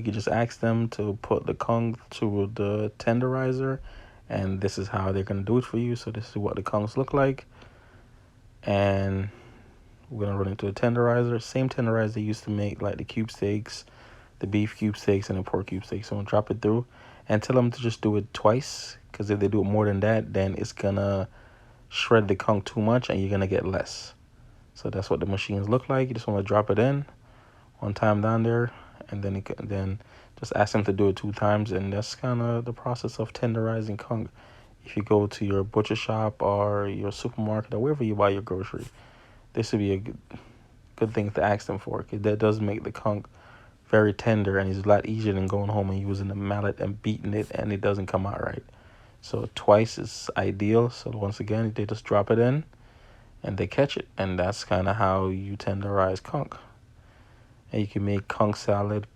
You could just ask them to put the conch to the tenderizer, and this is how they're gonna do it for you. So this is what the conchs look like, and we're gonna run into a tenderizer, same tenderizer they used to make like the cube steaks, the beef cube steaks, and the pork cube steaks. So I'm gonna drop it through, and tell them to just do it twice, because if they do it more than that, then it's gonna shred the conch too much, and you're gonna get less. So that's what the machines look like. You just want to drop it in one time down there, and then just ask them to do it 2 times, and that's kind of the process of tenderizing conch. If you go to your butcher shop or your supermarket or wherever you buy your grocery, this would be a good thing to ask them for, because that does make the conch very tender, and it's a lot easier than going home and using a mallet and beating it and it doesn't come out right. So twice is ideal. So once again, they just drop it in and they catch it, and that's kind of how you tenderize conch. And you can make conch salad,